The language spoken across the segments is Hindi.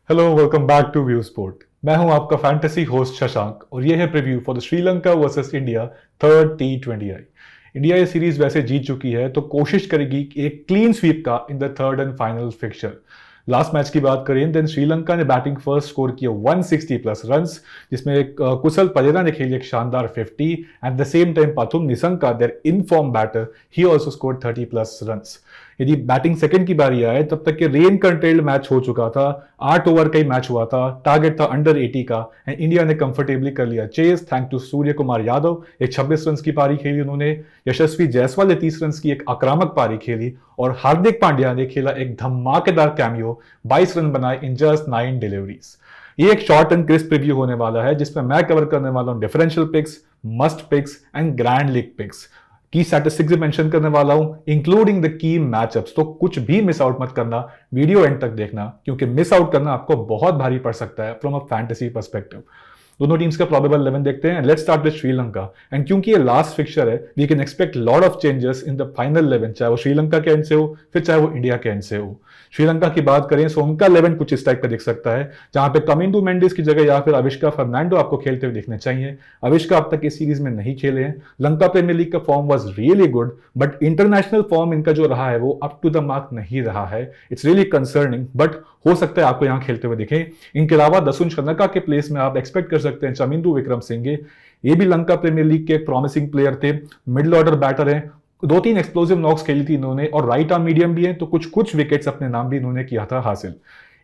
Hello, welcome back to view sport. मैं हूं आपका फैंटेसी होस्ट शशांक और ये है preview for the Sri Lanka versus India third T20I। India ये सीरीज वैसे जीत चुकी है तो कोशिश करेगी कि एक क्लीन स्वीप का in the third and final fixture. Last match की बात करें देन श्रीलंका ने बैटिंग फर्स्ट स्कोर किया 160 प्लस रन्स, जिसमें एक कुशल परेरा ने खेली एक शानदार 50। At the same time Pathum Nissanka their in form batter he also scored 30 plus runs. यदि बैटिंग सेकंड की बारी आए तब तक के रेन कंट्रोल्ड मैच हो चुका था, 8 ओवर का ही मैच हुआ था, टारगेट था अंडर 80 का एंड इंडिया ने कंफर्टेबली कर लिया चेस थैंक टू सूर्य कुमार यादव। एक 26 रन की पारी खेली उन्होंने, यशस्वी जायसवाल ने 30 रन की एक आक्रामक पारी खेली और हार्दिक पांड्या ने खेला एक धमाकेदार कैमियो, 22 रन बनाए इन जस्ट 9 डिलीवरीज। ये एक शॉर्ट एंड क्रिस्प रिव्यू होने वाला है जिसमें मैं कवर करने वाला हूं differential picks, must picks and grand league picks. Key statistics भी मेंशन करने वाला हूं इंक्लूडिंग द की मैचअप्स, तो कुछ भी मिस आउट मत करना, वीडियो एंड तक देखना क्योंकि मिस आउट करना आपको बहुत भारी पड़ सकता है फ्रॉम अ फैंटेसी पर्सपेक्टिव। दोनों टीम्स का प्रोबेबल 11 देखते हैं। Let's start with Sri Lanka and क्योंकि ये लास्ट फिक्चर है we can expect lot of changes in the final 11, चाहे वो श्रीलंका के एंड से हो फिर चाहे वो इंडिया के एंड से हो। श्रीलंका की बात करें तो उनका 11 कुछ इस टाइप का दिख सकता है जहां पे कमिंदू मेंडिस की जगह या फिर अविष्का फर्नांडो आपको खेलते हुए दिखने चाहिए। अविष्का अब तक इस सीरीज में नहीं खेले हैं। लंका प्रीमियर लीग का form was really good but international form इनका जो रहा है वो अप टू द मार्क नहीं रहा है। इट्स रियली कंसर्निंग बट हो सकता है आपको यहां खेलते हुए दिखें। इनके अलावा दसुन शनका के प्लेस में आप एक्सपेक्ट कर सकते हैं चमिंदू विक्रमसिंघे। ये भी लंका प्रीमियर लीग के एक प्रॉमिसिंग प्लेयर थे, मिडिल ऑर्डर बैटर हैं, 2-3 एक्सप्लोसिव नॉक्स खेली थी इन्होंने और राइट आर्म मीडियम भी है तो कुछ कुछ विकेट्स अपने नाम भी इन्होंने किया था हासिल।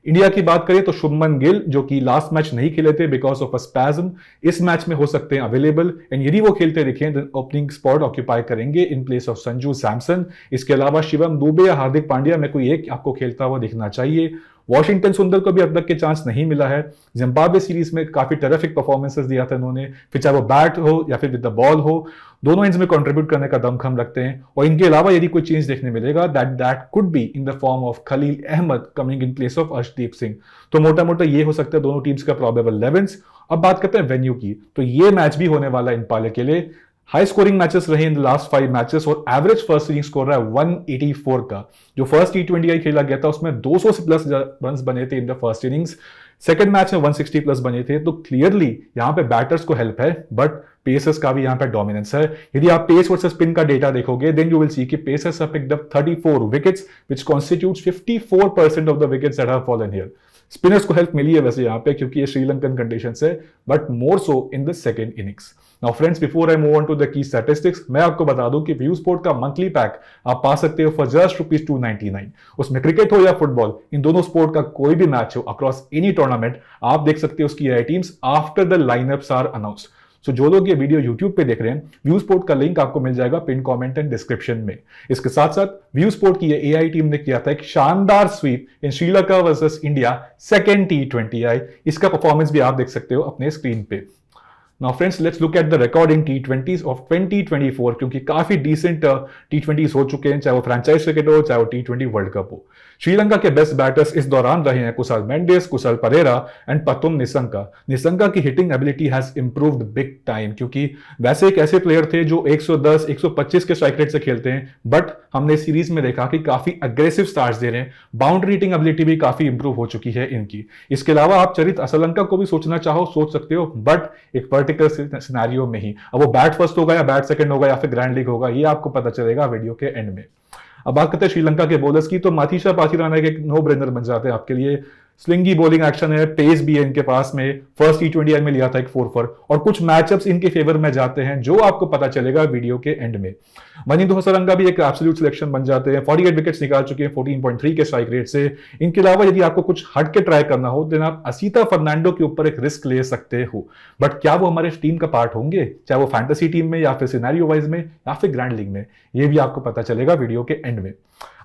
इंडिया की बात करें तो शुभमन गिल जो कि लास्ट मैच नहीं खेले थे बिकॉज ऑफ अ स्पैज्म, इस मैच में हो सकते हैं अवेलेबल एंड यदि वो खेलते दिखें तो ओपनिंग स्पॉट ऑक्यूपाई करेंगे इन प्लेस ऑफ संजू सैमसन। इसके अलावा शिवम दुबे या हार्दिक पांड्या में कोई एक आपको खेलता हुआ दिखना चाहिए। वॉशिंगटन सुंदर को भी अब तक के चांस नहीं मिला है। जिम्बाब्वे सीरीज में काफी टेरिफिक परफॉर्मेंसेस दिया था इन्होंने, फिर चाहे वो बैट हो या फिर विद द बॉल हो, दोनों एंड्स में कंट्रीब्यूट करने का दमखम रखते हैं। और इनके अलावा यदि कोई चेंज देखने मिलेगा that could be in the form of Khaleel Ahmed coming in place of Arshdeep Singh. तो मोटा मोटा ये हो सकता है दोनों टीम्स का प्रोबेबल 11। अब बात करते हैं वेन्यू की, तो ये मैच भी होने वाला इन पाले के लिए। हाई स्कोरिंग मैचेस रहे इन द लास्ट 5 मैचेस और एवरेज फर्स्ट इनिंग स्कोर रहा है 184 का। जो फर्स्ट T20I खेला गया था उसमें 200 से प्लस रन बने थे in the first innings. Second match में 160 प्लस बने थे, तो क्लियरली यहां पे बैटर्स को हेल्प है बट पेसर्स का भी यहां पे डोमिनेंस है। यदि आप पेस वर्सेस स्पिन का डेटा देखोगे देन यू विल सी कि pacers have picked up 34 wickets which constitutes 54% of the wickets that have fallen here. Spinners को हेल्प मिली है वैसे यहां पे क्योंकि ये श्रीलंकन कंडीशंस है but more so in the second innings. Now friends before I move on to the key statistics, मैं आपको बता दूं कि व्यू स्पोर्ट का मंथली पैक आप पा सकते हो फॉर जस्ट ₹299। उसमें क्रिकेट हो या फुटबॉल, इन दोनों स्पोर्ट का कोई भी मैच हो अक्रॉस एनी टूर्नामेंट आप देख सकते हो उसकी AI teams after the lineups are announce. So जो लोग ये वीडियो यूट्यूब पे देख रहे हैं व्यू स्पोर्ट का लिंक आपको मिल जाएगा पिन कमेंट एंड डिस्क्रिप्शन में। इसके साथ साथ व्यू स्पोर्ट की ये एआई टीम ने किया था एक शानदार sweep in Sri Lanka versus India second T20I। इसका परफॉर्मेंस भी आप देख सकते हो अपने स्क्रीन पे। Now friends, let's look at the record in T20s of 2024 क्योंकि काफी डिसेंट T20s हो चुके हैं, चाहे वो फ्रेंचाइज क्रिकेट हो चाहे वो T20 वर्ल्ड कप हो। श्रीलंका के बेस्ट बैटर्स इस दौरान रहे हैं कुशल मेंडिस, कुशल परेरा एंड पाथुम निसंका। निसंका की hitting ability has improved big time क्योंकि वैसे एक ऐसे प्लेयर थे जो 110, 125 के स्ट्राइक रेट से खेलते हैं बट हमने सीरीज में देखा कि काफी अग्रेसिव स्टार्ट्स दे रहे हैं। बाउंड्री हिटिंग एबिलिटी भी काफी इंप्रूव हो चुकी है इनकी। इसके अलावा आप चरित असलंका को भी सोचना चाहो सोच सकते हो बट एक सिनेरियो में ही। अब वो बैट फर्स्ट होगा या बैट सेकंड होगा या फिर ग्रैंड लीग होगा ये आपको पता चलेगा वीडियो के एंड में। अब बात करते हैं श्रीलंका के बॉलर्स की, तो माथीशा पाथिराना एक नो ब्रेनर बन जाते हैं आपके लिए। स्लिंगी बॉलिंग एक्शन है, पेस भी है इनके पास में, फर्स्ट T20I में लिया था एक 4 और कुछ मैचअप्स इनके फेवर में जाते हैं जो आपको पता चलेगा वीडियो के एंड में। मनिंदु हसरंगा भी एक एब्सोल्यूट सिलेक्शन बन जाते हैं, 48 विकेट्स निकाल चुके हैं 14.3 के स्ट्राइक रेट से। इनके अलावा यदि आपको कुछ हट के ट्राई करना हो देन आप असीता फर्नांडो के ऊपर एक रिस्क ले सकते हो बट क्या वो हमारे टीम का पार्ट होंगे, चाहे वो फैंटेसी टीम में या फिर सिनेरियो वाइज में या फिर ग्रैंड लीग में, ये भी आपको पता चलेगा वीडियो के एंड में।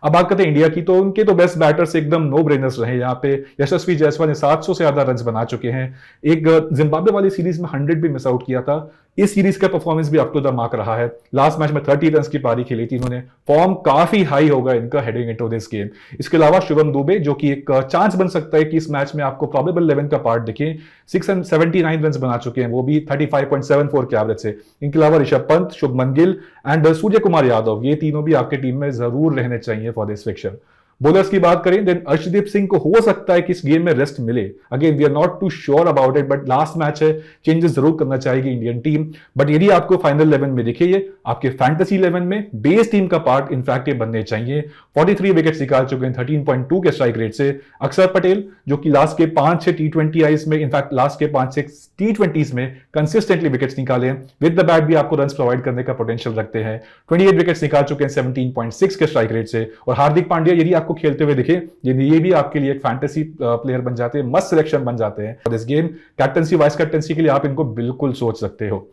अब बात करते हैं इंडिया की, तो उनके तो बेस्ट बैटर्स एकदम नो ब्रेनर्स रहे यहाँ पे। यशस्वी जायसवाल ने 700 से ज्यादा रन बना चुके हैं। एक जिम्बाब्वे वाली सीरीज में 100 भी मिस आउट किया था। इस सीरीज का परफॉर्मेंस भी अप टू द मार्क रहा है। लास्ट मैच में 30 रन की पारी खेली थी इन्होंने। फॉर्म काफी हाई होगा इनका हेडिंग इनटू दिस गेम। इसके अलावा शिवम दुबे जो कि एक चांस बन सकता है कि इस मैच में आपको प्रोबेबल 11 का पार्ट दिखे, 679 रन बना चुके हैं वो भी 35.74 के एवरेज से। इनके अलावा ऋषभ पंत, शुभमन गिल एंड सूर्य कुमार यादव, ये तीनों भी आपके टीम में जरूर रहने चाहिए फॉर दिस फिक्चर। बॉलर्स की बात करें देन अर्शदीप सिंह को हो सकता है कि इस गेम में रेस्ट मिले, again we are not too sure about it, but last match है, चेंजेस जरूर करना चाहेगी इंडियन टीम। बट यदि आपको फाइनल 11 में दिखे, ये आपके फैंटेसी 11 में बेस टीम का पार्ट इनफैक्ट ये बनने चाहिए। 43 विकेट निकाल चुके हैं 13.2 के स्ट्राइक रेट से। अक्षर पटेल जो कि लास्ट के 5-6 टी20 आईज में, इनफैक्ट लास्ट के 5-6 टी20s में कंसिस्टेंटली विकेट्स निकाले हैं, विद द बैट भी आपको रन प्रोवाइड करने का पोटेंशियल रखते हैं। 28 विकेट्स निकाल चुके हैं 17.6 के स्ट्राइक रेट से। और हार्दिक पांड्या यदि आपको खेलते हुए दिखे, ये भी आपके लिए एक फैंटेसी प्लेयर बन जाते हैं, मस्त सिलेक्शन बन जाते हैं और इस गेम कैप्टनसी वाइस कैप्टनसी के लिए आप इनको बिल्कुल सोच सकते हो।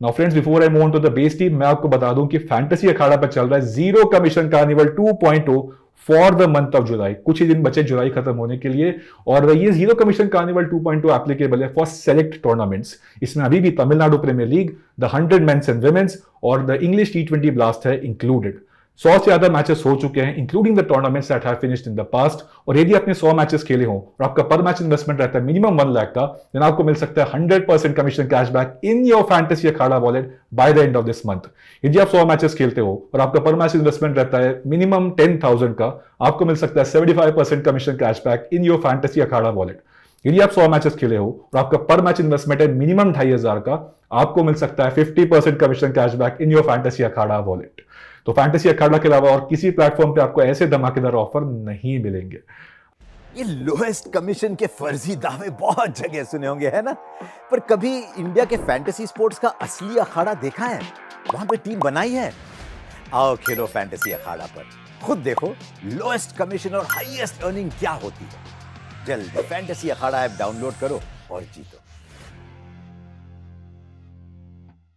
Now friends, before I move on to the base team, मैं आपको बता दूं कि फैंटेसी अखाड़ा पर चल रहा है zero commission carnival 2.0 for the month of July. कुछ ही दिन बचे जुलाई खत्म होने के लिए, और ये जीरो कमीशन कार्निवल 2.0 एप्लीकेबल है फॉर सेलेक्ट टूर्नामेंट्स। इसमें अभी भी Tamil Nadu premier league, the 100 men's and women's और द इंग्लिश T20 ब्लास्ट है इंक्लूडेड। 100 से ज्यादा मैचेस हो चुके हैं including the tournaments that have finished in the past. और यदि आपने 100 मैचेस खेले हो और आपका पर मैच इन्वेस्टमेंट रहता है मिनिमम 1 लाख का, देन आपको मिल सकता है 100% commission cashback in your fantasy Akhara wallet by the end of this month. यदि आप 100 मैचेस खेलते हो और आपका पर मैच इन्वेस्टमेंट रहता है मिनिमम 10,000 का, आपको मिल सकता है 75% commission cashback in your fantasy Akhara wallet. यदि आप 100 मैचेस खेले हो और आपका पर मैच इन्वेस्टमेंट है मिनिमम 2,500 का, आपको मिल सकता है 50% commission cashback in your fantasy Akhara wallet. तो फैंटेसी अखाड़ा के अलावा और किसी प्लेटफॉर्म पे आपको ऐसे धमाकेदार ऑफर नहीं मिलेंगे। ये लोएस्ट कमीशन के फर्जी दावे बहुत जगह सुने होंगे, है ना? पर कभी इंडिया के फैंटेसी स्पोर्ट्स का असली अखाड़ा देखा है? वहां पे टीम बनाई है? आओ खेलो फैंटेसी अखाड़ा पर, खुद देखो लोएस्ट कमीशन और हाईएस्ट अर्निंग क्या होती है। जल्दी फैंटेसी अखाड़ा ऐप डाउनलोड करो और जीतो।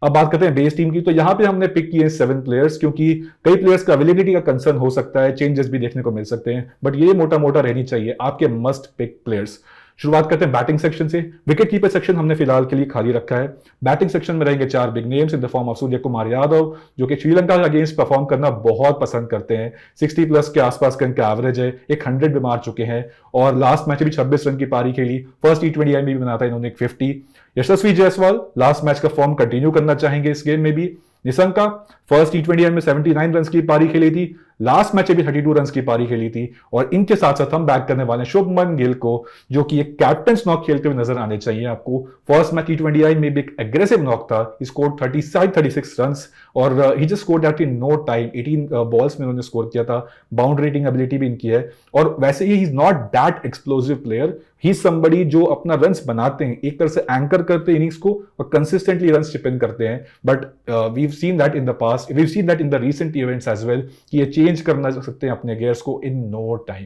अब बात करते हैं बेस टीम की। तो यहां पे हमने पिक किए 7 प्लेयर्स, क्योंकि कई प्लेयर्स का अवेलेबिलिटी का कंसर्न हो सकता है, चेंजेस भी देखने को मिल सकते हैं, बट ये मोटा मोटा रहनी चाहिए आपके मस्ट पिक प्लेयर्स। शुरुआत करते हैं बैटिंग सेक्शन से। विकेट कीपर सेक्शन हमने फिलहाल के लिए खाली रखा है। बैटिंग सेक्शन में रहेंगे 4 big names in the form of Surya Kumar Yadav, जो कि श्रीलंका के अगेंस्ट परफॉर्म करना बहुत पसंद करते हैं। 60 प्लस के आसपास का इनका एवरेज है, एक 100 भी मार चुके हैं और लास्ट मैच भी 26 रन की पारी खेली। फर्स्ट T20 में भी बना था इन्होंने एक 50। यशस्वी जायसवाल लास्ट मैच का फॉर्म कंटिन्यू करना चाहेंगे इस गेम में भी। निशंका फर्स्ट T20 में 79 रन की पारी खेली थी, लास्ट मैच भी 32 रन की पारी खेली थी। और इनके साथ साथ हम बैक करने वाले शुभमन गिल को, जो कि एक कैप्टन नॉक खेलते हुए नजर आने चाहिए आपको। फर्स्ट मैच T20 में भी एक एग्रेसिव नॉक था, ही स्कोर्ड 36 रन्स और he just scored that in no time. 18 balls में उन्होंने स्कोर किया था। बाउंड्री रेटिंग एबिलिटी भी इनकी है और वैसे he is not that explosive player, he somebody जो अपना रन्स बनाते हैं, एक तरह से एंकर करते हैं इनिंग्स को और कंसिस्टेंटली रन्स चिप इन करते हैं। But we have seen that in the past, we have seen that in the recent events as well, कि ये चेंज करना सकते हैं अपने गियर्स को in no time.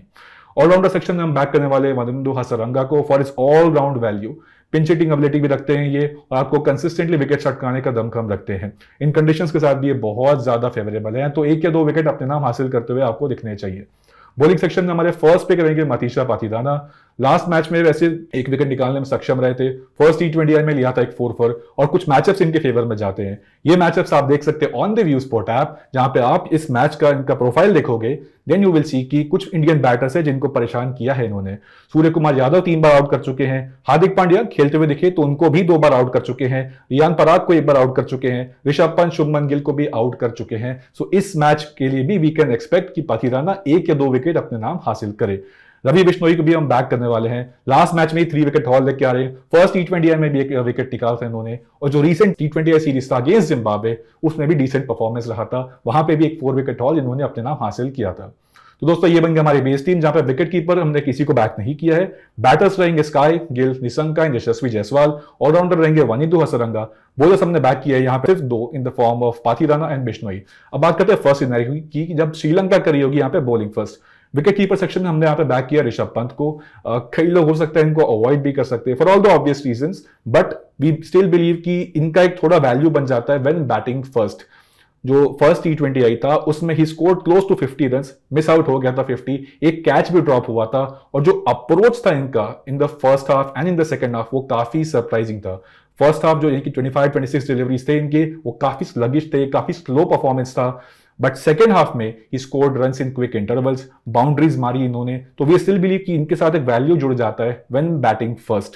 All rounder section में हम बैक करने वाले वनिंदु हसरंगा को for its all round value. Pinch hitting ability भी रखते हैं ये और आपको कंसिस्टेंटली विकेट अटकाने का दमखम रखते हैं। इन कंडीशंस के साथ भी ये बहुत ज्यादा फेवरेबल है, तो 1 या 2 विकेट अपने नाम हासिल करते हुए आपको दिखने चाहिए। बॉलिंग सेक्शन में हमारे फर्स्ट पे करेंगे मतीशा पाथिदाना। लास्ट मैच में वैसे 1 विकेट निकालने में सक्षम रहे थे। फर्स्ट T20 में लिया था एक 4 for और कुछ मैचअप्स इनके फेवर में जाते हैं। ये मैचअप्स आप देख सकते हैं on the view sport app, जहां पे आप इस मैच का इनका प्रोफाइल देखोगे, देन यू विल सी कि कुछ इंडियन बैटर्स है जिनको परेशान किया है इन्होंने। सूर्य कुमार यादव 3 बार आउट कर चुके हैं। हार्दिक पांड्या खेलते हुए दिखे तो उनको भी 2 बार आउट कर चुके हैं। रियान पराग को 1 बार आउट कर चुके हैं। ऋषभ पंत, शुभमन गिल को भी आउट कर चुके हैं। सो इस मैच के लिए भी वी कैन एक्सपेक्ट कि पाथिदाना 1 या 2 विकेट अपने नाम हासिल करे। रवि बिश्नोई को भी हम बैक करने वाले हैं। लास्ट मैच में ही 3 विकेट हॉल लेके आ रहे हैं। फर्स्ट T20 में भी 1 विकेट निकाला था इन्होंने और जो रीसेंट T20 सीरीज था अगेंस्ट जिम्बाब्वे, उसमें भी डिसेंट परफॉर्मेंस रहा था। वहां पे भी एक 4 विकेट हॉल इन्होंने अपने नाम हासिल किया था। तो दोस्तों ये बन गया हमारी बेस टीम, जहां पे विकेट कीपर हमने किसी को बैक नहीं किया है। बैटर्स रहेंगे स्काई, गिल, निशंका, यशस्वी जायसवाल। ऑलराउंडर रहेंगे वनिंदु हसरंगा। बॉलर्स हमने बैक किया है यहाँ पे सिर्फ 2 in the form of Pathirana and Bishnoi. अब बात करते हैं फर्स्ट सिनेरियो की, जब श्रीलंका करी होगी यहाँ पे bowling first. Wicket keeper section में हमने यहाँ पे बैक किया ऋषभ पंत को। कई लोग हो सकता है इनको अवॉइड भी कर सकते हैं for all the obvious reasons, but we still believe कि इनका एक थोड़ा वैल्यू बन जाता है व्हेन बैटिंग फर्स्ट। जो फर्स्ट T20 आई था उसमें ही scored close to 50 run, miss out हो गया था 50, एक कैच भी ड्रॉप हुआ था और जो अप्रोच था इनका in the first half and in the second half वो काफी सरप्राइजिंग था। फर्स्ट हाफ जो इनकी 25-26 डिलीवरीज थे इनके, वो काफी स्लगिश थे, काफी स्लो परफॉर्मेंस था। बट सेकेंड हाफ में he scored runs in quick intervals, boundaries मारी इन्होंने, तो वी स्टिल बिलीव कि इनके साथ एक वैल्यू जुड़ जाता है व्हेन बैटिंग फर्स्ट।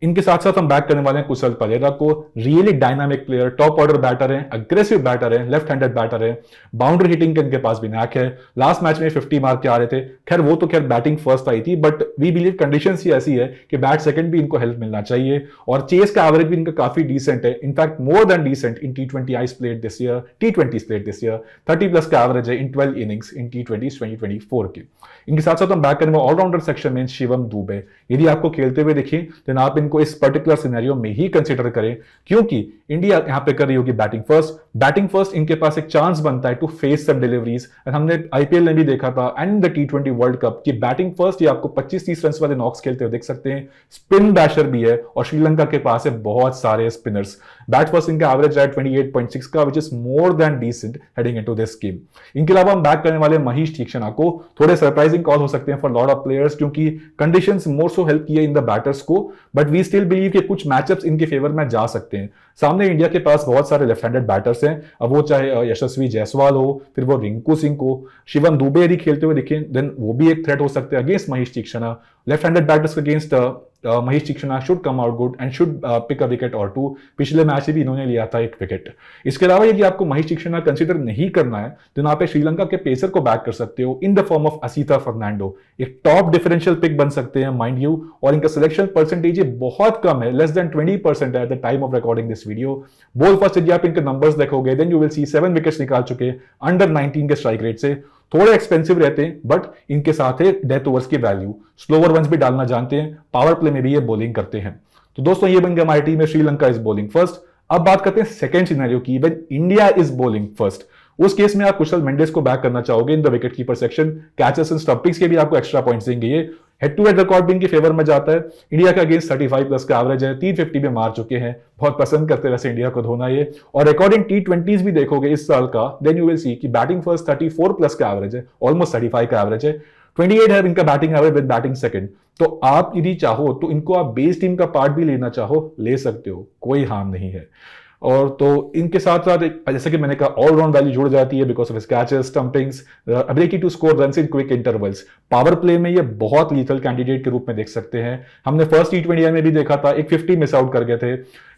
इनके साथ साथ हम बैक करने वाले हैं कुशल परेरा को, really dynamic player, top order batter है, अग्रेसिव बैटर है, लेफ्ट हैंडेड बैटर है, बाउंड्री हिटिंग के इनके पास भी नैक है। लास्ट मैच में 50 मार के आ रहे थे। खैर वो तो खैर बैटिंग फर्स्ट आई थी, बट वी बिलीव कंडीशंस ही ऐसी है कि बैट सेकंड भी इनको हेल्प मिलना चाहिए। और चेस का एवरेज भी इनका काफी डिसेंट है, in fact more than decent in T20 Is played this year, T20 played this year. 30 plus का एवरेज है इन 12 इनिंग्स इन T20 2024 के। इनके साथ साथ हम बैक करने में ऑलराउंडर सेक्शन में शिवम दुबे, यदि आपको खेलते हुए देखें देन आप इनको इस पर्टिकुलर सिनेरियो में ही कंसीडर करें, क्योंकि इंडिया यहां पे कर रही होगी बैटिंग फर्स्ट इनके पास एक चांस बनता है टू फेस सम डिलीवरीज। हमने आईपीएल में भी देखा था and the T20 world cup की बैटिंग फर्स्ट ये आपको 25-30 रन वाले नॉक्स खेलते हुए देख सकते हैं। स्पिन बैशर भी है और श्रीलंका के पास है बहुत सारे स्पिनर्स। बैट फर्स्ट इनका एवरेज है 28.6 का, which is more than decent heading into this game. इनके अलावा हम बैक करने वाले महेश तीक्षणा को, थोड़े सरप्राइजिंग कॉल हो सकते हैं फॉर लॉट ऑफ प्लेयर्स, क्योंकि कंडीशंस मोर सो हेल्प किए इन द बैटर्स को, बट वी स्टिल बिलीव कि कुछ मैचअप्स इनके फेवर में जा सकते हैं। सामने इंडिया के पास बहुत सारे लेफ्ट हैंडेड बैटर्स हैं, अब वो चाहे यशस्वी जायसवाल हो, फिर वो रिंकू सिंह को, शिवम दुबे यदि खेलते हुए दिखें देन वो भी एक थ्रेट हो सकते हैं against Mahesh Theekshana. Left handed batters against Mahesh Theekshana should come out good and should pick a wicket और टू। पिछले मैच में भी इन्होंने लिया था एक विकेट। इसके अलावा यदि आपको महेश तीक्षणा कंसीडर नहीं करना है तो आप श्रीलंका के पेसर को बैक कर सकते हो इन the form of Asitha Fernando. एक टॉप डिफरेंशियल पिक बन सकते हैं माइंड यू, और इनका सिलेक्शन परसेंटेज बहुत कम है, लेस देन 20% है at the time of recording this video. Ball first यदि आप इनके नंबर्स देखोगे then you will see 7 wickets निकाल चुके अंडर 19 के स्ट्राइक रेट से। थोड़े एक्सपेंसिव रहते हैं बट इनके साथ है डेथ ओवर्स की वैल्यू, स्लोवर वंस भी डालना जानते हैं, पावर प्ले में भी ये बॉलिंग करते हैं। तो दोस्तों ये बन गया हमारी टीम में श्रीलंका इज बॉलिंग फर्स्ट। अब बात करते हैं सेकंड सिनेरियो की, when India is bowling first. उस केस में आप कुशल मेंडिस को बैक करना चाहोगे in the wicket keeper section. Catches and stumpings के भी आपको एक्स्ट्रा पॉइंट्स देंगे। ये हेड टू हेड रिकॉर्ड भी इनके फेवर में जाता है। इंडिया का अगेंस्ट 35 प्लस का एवरेज है, 350 में मार चुके हैं। बहुत पसंद करते हैं वैसे इंडिया को धोना ये। और अकॉर्डिंग T20s भी देखोगे इस साल का देन यू विल सी कि बैटिंग फर्स्ट 34 प्लस का एवरेज है, ऑलमोस्ट 35 का एवरेज है, 28 है इनका batting average with batting second. तो आप यदि चाहो तो इनको आप बेस टीम का पार्ट भी लेना चाहो ले सकते हो, कोई हार्म नहीं है। और तो इनके साथ साथ जैसे कि मैंने कहा ऑलराउंड वैल्यू जुड़ जाती है because of catches, stumpings, ability to score runs in quick intervals. Power play में ये बहुत लीथल कैंडिडेट के रूप में देख सकते हैं। हमने फर्स्ट T20 में भी देखा था, एक 50 मिस आउट कर गए थे।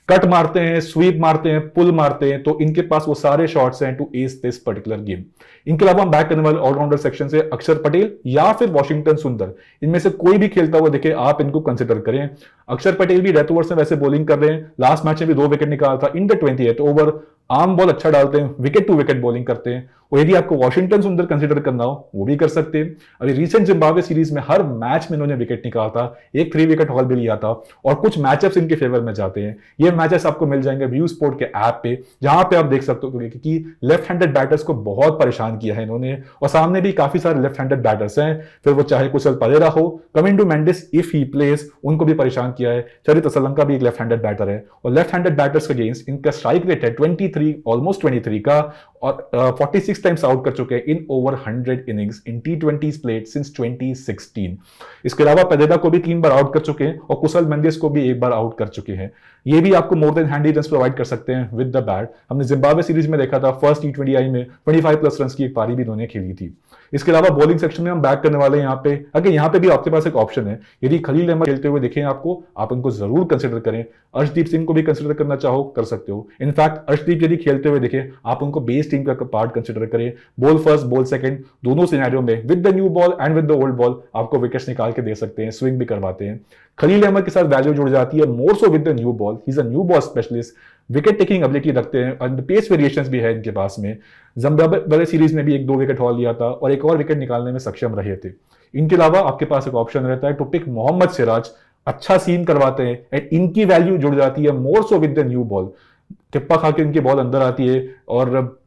कट मारते हैं, स्वीप मारते हैं, पुल मारते हैं, तो इनके पास वो सारे शॉट्स हैं to as this particular game. इनके अलावा हम बैक करने वाले ऑलराउंडर सेक्शन से अक्षर पटेल या फिर वॉशिंगटन सुंदर, इनमें से कोई भी खेलता हुआ दिखे आप इनको कंसिडर करें। अक्षर पटेल भी डेथ ओवर्स में वैसे बॉलिंग कर रहे हैं, लास्ट मैच में भी 2 विकेट निकाला था in the 20th over. Arm ball अच्छा डालते हैं, विकेट टू विकेट बॉलिंग करते हैं। और यदि आपको वॉशिंगटन सुंदर कंसिडर करना हो वो भी कर सकते हैं। अभी रिसेंट जिम्बाब्वे सीरीज में हर मैच में इन्होंने विकेट निकाला था, एक 3 विकेट हॉल भी लिया था, और कुछ मैचअप्स इनके फेवर में जाते हैं। ये मैचेस आपको मिल जाएंगे व्यू स्पोर्ट के ऐप पे, जहां पे आप देख सकते हो कि लेफ्ट हैंडेड बैटर्स को बहुत परेशान किया है इन्होंने, और सामने भी काफी सारे लेफ्ट हैंडेड बैटर्स हैं, फिर वो चाहे कुशल परेरा हो, Kamindu Mendis if he plays, उनको भी परेशान किया है। चरित असलंका भी एक लेफ्ट हैंडेड बैटर है, और लेफ्ट हैंडेड बैटर्स के अगेंस्ट इनका स्ट्राइक रेट है 23, ऑलमोस्ट 23 का, और 46 टाइम्स आउट कर चुके हैं इन over 100 innings in T20s played since 2016। इसके अलावा पेरेरा को भी 3 बार आउट कर चुके हैं, और कुशल मेंडिस को भी 1 बार आउट कर चुके हैं। ये भी आपको more than handy runs provide कर सकते हैं विद द बैट। हमने जिम्बाब्वे सीरीज में देखा था, फर्स्ट T20I में 25 प्लस रन की एक पारी भी इन्होंने खेली थी। इसके अलावा बॉलिंग सेक्शन में हम बैक करने वाले हैं यहाँ पे, अगर यहाँ पे भी आपके पास एक ऑप्शन है, यदि खलील अहमद खेलते हुए देखें आपको, आप उनको जरूर कंसिडर करें। अर्शदीप सिंह को भी कंसिडर करना चाहो कर सकते हो। इनफैक्ट अर्शदीप यदि खेलते हुए देखें आप उनको बेस टीम का पार्ट कंसिडर करें। बॉल फर्स्ट बॉल सेकंड दोनों सिनेरियो में with the new ball and with the old ball आपको विकेट्स निकाल के दे सकते हैं, स्विंग भी करवाते हैं। खलील अहमद के साथ वैल्यू जुड़ जाती है more so with the new ball, he is a new ball specialist, wicket taking ability रखते हैं, और पेस वेरिएशंस भी है इनके पास में। जिम्बाब्वे सीरीज में भी 1-2 विकेट हॉल लिया था और एक और विकेट निकालने में सक्षम रहे थे। इनके अलावा आपके पास एक ऑप्शन रहता है टू पिक मोहम्मद सिराज, अच्छा सीन करवाते हैं एंड इनकी वैल्यू जुड़ जाती है more so with the new ball. टिप्पा खा के इनकी बॉल अंदर आती है, और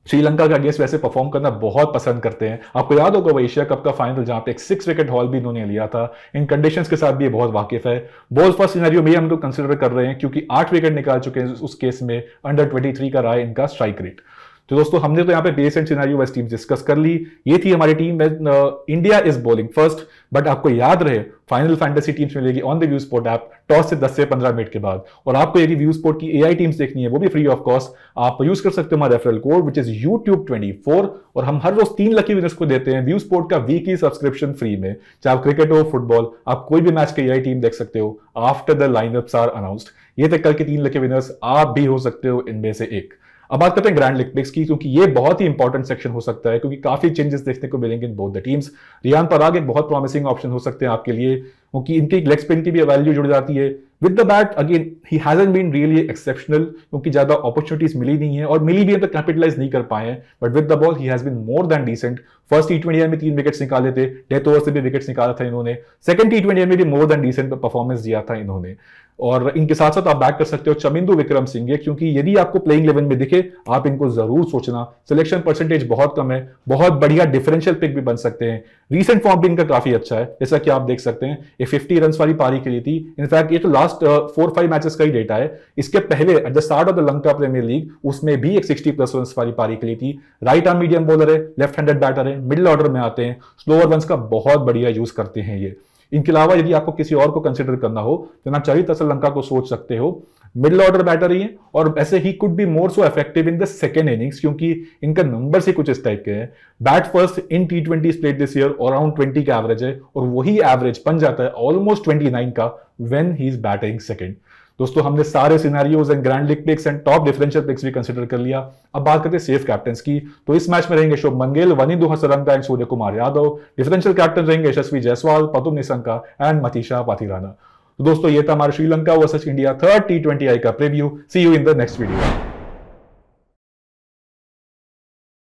श्रीलंका का अगेंस्ट वैसे परफॉर्म करना बहुत पसंद करते हैं। आपको याद होगा वो एशिया कप का फाइनल जहां पे एक 6 विकेट हॉल भी इन्होंने लिया था। इन कंडीशंस के साथ भी ये बहुत वाकिफ है। बॉल फर्स्ट सिनेरियो में हम लोग कंसिडर कर रहे हैं क्योंकि 8 विकेट निकाल चुके हैं उस केस में, अंडर 23 का रहा है इनका स्ट्राइक रेट। तो दोस्तों हमने तो यहाँ पे base and scenario wise team discuss कर ली। ये थी हमारी team. India is bowling first, but आपको याद रहे फाइनल फैंटेसी टीम्स मिलेगी on the view sport app toss से 10 से 15 मिनट के बाद। और आपको यदि व्यू स्पोर्ट की एआई टीम्स देखनी है वो भी फ्री ऑफ कॉस्ट, आप यूज कर सकते हो हमारा referral code which is YouTube24। और हम हर रोज 3 लकी विनर्स को देते हैं व्यू स्पोर्ट का वीकली सब्सक्रिप्शन फ्री में। चाहे आप क्रिकेट हो फुटबॉल, आप कोई भी मैच की एआई टीम देख सकते हो after the lineups are announced. ये तक कल के 3 लकी विनर्स आप भी हो सकते हो इनमें से एक। अब बात करते हैं ग्रैंड लीग पिक्स की, क्योंकि ये बहुत ही इंपॉर्टेंट सेक्शन हो सकता है, क्योंकि काफी चेंजेस देखने को मिलेंगे in both the teams. Riyan Parag एक बहुत प्रॉमिसिंग ऑप्शन हो सकते हैं आपके लिए, क्योंकि इनकी लेग स्पिन की भी वैल्यू जुड़ जाती है। With the bat again he hasn't been really exceptional, क्योंकि ज्यादा अपॉर्चुनिटीज मिली नहीं है, और मिली भी है तो कैपिटलाइज नहीं कर पाए हैं। But with the ball he has been more than decent. First T20 में 3 विकेट्स निकाले थे, डेथ ओवर से भी विकेट्स निकाला था इन्होंने। सेकंड T20 में भी मोर देन डिसेंट परफॉर्मेंस दिया था इन्होंने। और इनके साथ साथ आप बैक कर सकते हो चमिंदू विक्रम सिंह, क्योंकि यदि आपको प्लेइंग 11 में दिखे आप इनको जरूर सोचना। सिलेक्शन परसेंटेज बहुत कम है, बहुत बढ़िया डिफरेंशियल पिक भी बन सकते हैं। रीसेंट फॉर्म भी इनका काफी अच्छा है, जैसा कि आप देख सकते हैं। ये 50 रन वाली पारी खेली थी। इनफैक्ट ये तो लास्ट 4-5 मैचेस का ही डेटा है। इसके पहले at the start of the Lanka premier league उसमें भी एक 60+ रन वाली पारी खेली थी। राइट आर्म मीडियम बॉलर है, लेफ्ट हैंडेड बैटर है, मिडिल ऑर्डर में आते हैं, स्लोअर रन्स का बहुत बढ़िया यूज करते हैं ये। इनके अलावा यदि आपको किसी और को कंसिडर करना हो तो आप चरित असलंका को सोच सकते हो। मिडिल ऑर्डर बैटर ही है, और ऐसे he could be more so effective in the second innings, क्योंकि इनका नंबर्स ही कुछ इस टाइप के हैं। Bat first in T20 played this year around 20 का एवरेज है, और वही एवरेज बन जाता है ऑलमोस्ट 29 का when he is batting second. दोस्तों हमने सारे scenarios and grand league picks and top differential picks भी कंसीडर कर लिया। अब बात करते हैं सेफ कैप्टन्स की। तो इस मैच में रहेंगे Shubman Gill, Wanindu Hasaranga and Surya Kumar Yadav. Differential captain रहेंगे यशस्वी जायसवाल, पतुम निसंका एंड मतीशा पाथिराना। तो दोस्तों ये था हमारा Sri Lanka versus India third T20I का preview. See you in the next video.